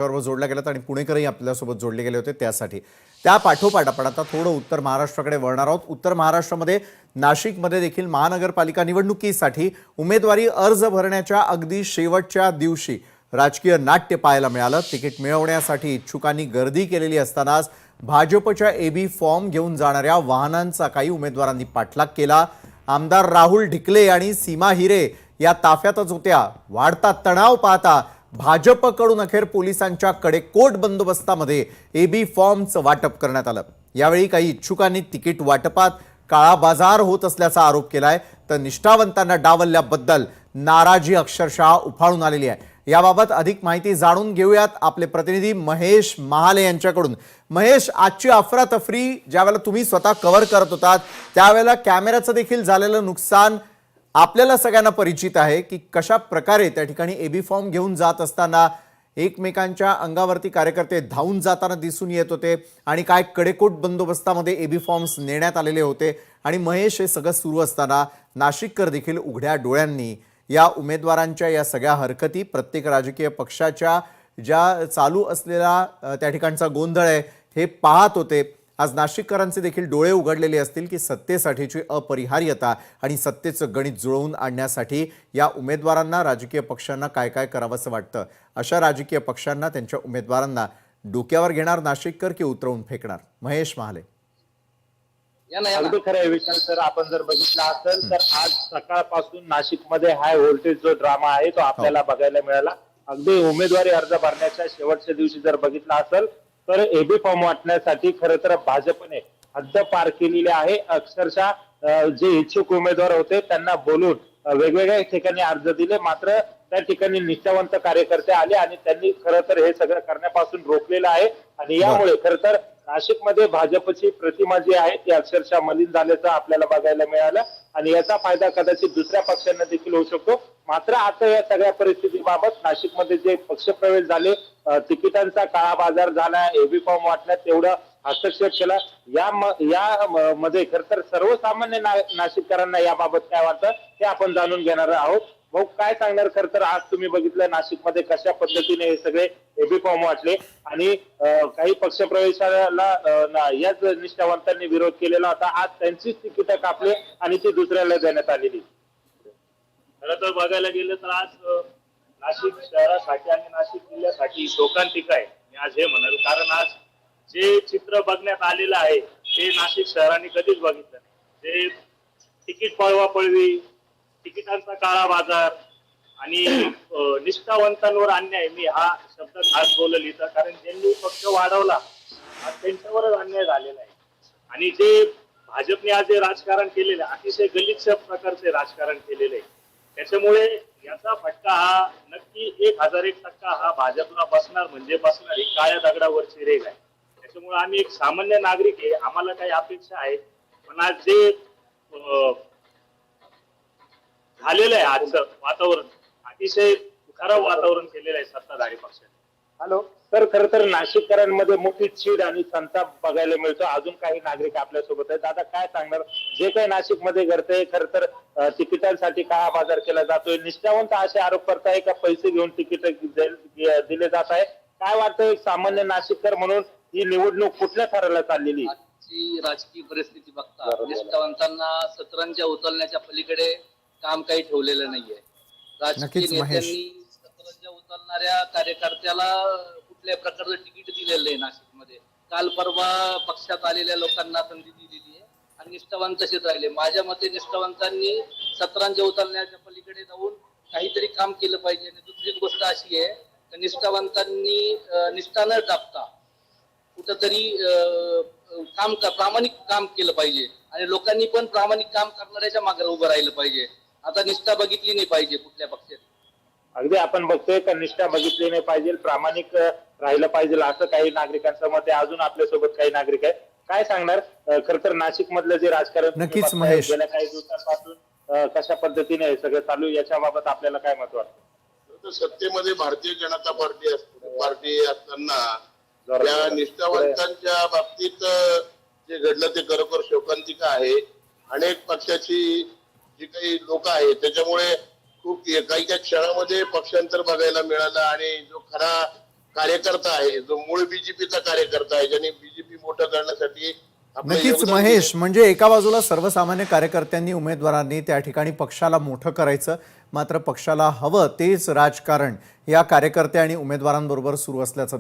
बरोबर जोडल्या गेल्यात आणि पुणेकरही आपल्यासोबत जोडले गेले होते त्यासाठी. त्या पाठोपाठ आपण आता थोडं उत्तर महाराष्ट्राकडे वळणार आहोत. उत्तर महाराष्ट्रामध्ये नाशिकमध्ये देखील महानगरपालिका निवडणुकीसाठी उमेदवारी अर्ज भरण्याच्या अगदी शेवटच्या दिवशी राजकीय नाट्य पाहायला मिळालं. तिकीट मिळवण्यासाठी इच्छुकांनी गर्दी केलेली असतानाच भाजपच्या एबी फॉर्म घेऊन जाणाऱ्या वाहनांचा काही उमेदवारांनी पाठलाग केला. आमदार राहुल ढिकले आणि सीमा हिरे या ताफ्यातच होत्या. वाढता तणाव पाहता भाजपकडून अखेर पोलिसांच्या कडेकोट बंदोबस्तामध्ये एबी फॉर्मचं वाटप करण्यात आलं. यावेळी काही इच्छुकांनी तिकीट वाटपात काळा बाजार होत असल्याचा आरोप केलाय, तर निष्ठावंतांना डावलल्याबद्दल नाराजी अक्षरशः उफाळून आलेली आहे. याबाबत अधिक माहिती जाणून घेऊयात आपले प्रतिनिधी महेश महाले यांच्याकडून. महेश, आजची अफरातफरी ज्यावेळेला तुम्ही स्वतः कव्हर करत होतात त्यावेळेला कॅमेऱ्याचं देखील झालेलं नुकसान आपल्याला सगळ्यांना परिचित आहे की कशा प्रकारे त्या ठिकाणी एबी फॉर्म घेऊन जात असताना एकमेकांच्या अंगावरती कार्यकर्ते धावून जाताना दिसून येत होते आणि काय कडेकोट बंदोबस्तामध्ये एबी फॉर्म्स नेण्यात आलेले होते. आणि महेश, हे सगळं सुरू असताना नाशिककर देखील उघड्या डोळ्यांनी या उमेदवारांच्या या सगळ्या हरकती, प्रत्येक राजकीय पक्षाच्या ज्या चालू असलेला त्या ठिकाणचा गोंधळ आहे हे पाहत होते. आज नाशिककरांचे देखील डोळे उघडलेले असतील की सत्तेसाठीची अपरिहार्यता आणि सत्तेचं गणित जुळवून आणण्यासाठी या उमेदवारांना, राजकीय पक्षांना काय काय करावंसं वाटतं. अशा राजकीय पक्षांना, त्यांच्या उमेदवारांना डोक्यावर घेणार नाशिककर की उतरवून फेकणार? महेश महाले. अगदी खरं आहे विशाल सर. आपण जर बघितलं असेल तर आज सकाळपासून नाशिकमध्ये हाय व्होल्टेज जो ड्रामा आहे तो आपल्याला बघायला मिळाला. अगदी उमेदवारी अर्ज भरण्याच्या शेवटच्या दिवशी जर बघितलं असेल तर एबी फॉर्म वाटण्यासाठी खरं तर भाजपने हद्द पार केलेली आहे. अक्षरशः जे इच्छुक उमेदवार होते त्यांना बोलून वेगवेगळ्या ठिकाणी अर्ज दिले, मात्र त्या ठिकाणी निष्ठावंत कार्यकर्ते आले आणि त्यांनी खरं तर हे सगळं करण्यापासून रोखलेलं आहे. आणि यामुळे खरं तर नाशिकमध्ये भाजपची प्रतिमा जी आहे ती अक्षरशः मलिन झाल्याचं आपल्याला बघायला मिळालं आणि याचा फायदा कदाचित दुसऱ्या पक्षांना देखील होऊ शकतो. मात्र आता या सगळ्या परिस्थितीबाबत नाशिकमध्ये जे पक्षप्रवेश झाले, तिकिटांचा काळा बाजार झाला, एबी फॉर्म वाटण्यात तेवढं हस्तक्षेप केला, या मध्ये खर तर सर्वसामान्य नाशिककरांना याबाबत काय वाटतं हे आपण जाणून घेणार आहोत. भाऊ, काय सांगणार? खर तर आज तुम्ही बघितलं नाशिकमध्ये कशा पद्धतीने हे सगळे एबी फॉर्म वाटले आणि काही पक्षप्रवेशाला याच निष्ठावंतांनी विरोध केलेला होता. आज त्यांचीच तिकीट कापले आणि ती दुसऱ्याला देण्यात आलेली. खरं तर बघायला गेलं तर आज नाशिक शहरासाठी आणि नाशिक जिल्ह्यासाठी शोकांतिका आहे, मी आज हे म्हणाल. कारण आज जे चित्र बघण्यात आलेलं आहे ते नाशिक शहराने कधीच बघितलं नाही. जे तिकीट पळवापळवी, तिकिटांचा काळा बाजार आणि निष्ठावंतांवर अन्याय, मी हा शब्द खास बोलल इथं, कारण ज्यांनी पक्ष वाढवला आज त्यांच्यावरच अन्याय झालेला आहे. आणि जे भाजपने आज जे राजकारण केलेलं आहे, अतिशय गलिच्छ प्रकारचे राजकारण केलेलं आहे, त्याच्यामुळे याचा फटका हा नक्की 1001% हा भाजपला बसणार म्हणजे बसणार. ही काळ्या दगडावरची रेघ आहे. त्याच्यामुळे आम्ही एक सामान्य नागरिक आहे, आम्हाला काही अपेक्षा आहे, पण आज जे झालेलं आहे आजचं वातावरण अतिशय खराब वातावरण केलेलं आहे सत्ताधारी पक्षाने. हॅलो तर खरं तर नाशिककरांमध्ये मोठी चीड आणि संताप बघायला मिळतो. अजून काही नागरिक आपल्यासोबत आहेत. आता काय सांगणार? जे काही नाशिकमध्ये घडतंय, खरं तर तिकिटांसाठी काळा बाजार केला जातोय, निष्ठावंत असे आरोप करताय का पैसे घेऊन तिकीट दिले जात आहे. काय वाटतं एक सामान्य नाशिककर म्हणून ही निवडणूक कुठल्या थराला चाललेली? आजची राजकीय परिस्थिती बघता निष्ठावंतांना सतरंजा उचलण्याच्या पलीकडे काम काही ठेवलेलं नाहीये. राजकीय नेत्यांनी सतरंजा उचलणाऱ्या कार्यकर्त्याला कुठल्या प्रकारचं तिकीट दिलेलं आहे नाशिकमध्ये. काल परवा पक्षात आलेल्या लोकांना संधी दिलेली आहे आणि निष्ठावंत तसेच राहिले. माझ्या मते निष्ठावंतांनी सतरंजा उचलण्याच्या पलीकडे जाऊन काहीतरी काम केलं पाहिजे. आणि दुसरी गोष्ट अशी आहे की निष्ठावंतांनी निष्ठा न टाकता कुठंतरी प्रामाणिक काम केलं पाहिजे आणि लोकांनी पण प्रामाणिक काम करणाऱ्याच्या मागे उभं राहिलं पाहिजे. आता निष्ठा बघितली नाही पाहिजे कुठल्या पक्षाने. अगदी आपण बघतोय का निष्ठा बघितली नाही पाहिजे, प्रामाणिक राहिलं पाहिजे असं काही नागरिकांचं मत आहे. अजून आपल्यासोबत काही नागरिक आहेत. काय सांगणार? खर तर नाशिक मधलं जे राजकारण नक्कीच महेश, गेल्या काही दिवसांपासून कशा पद्धतीने हे सगळं चालू याच्या बाबत आपल्याला काय मत वाटतं? सत्तेमध्ये भारतीय जनता पार्टी असताना त्या निष्ठावंतांच्या बाबतीत जे घडलं ते खरोखर शोकांतिका आहे. अनेक पक्षाची जी काही लोक आहेत त्याच्यामुळे खूप काही काही क्षणामध्ये पक्षांतर बघायला मिळालं आणि जो खरा कार्यकर्ता आहे, जो मूळ बीजेपीचा कार्यकर्ता आहे, ज्यांनी बीजेपी मोठं करण्यासाठी आपलं नक्कीच योगदान महेश, म्हणजे एका बाजूला सर्वसामान्य कार्यकर्त्यांनी उमेदवारांनी त्या ठिकाणी पक्षाला मोठं करायचं, मात्र पक्षाला हवं तेच राजकारण या कार्यकर्ते आणि उमेदवारांबरोबर सुरू असल्याचं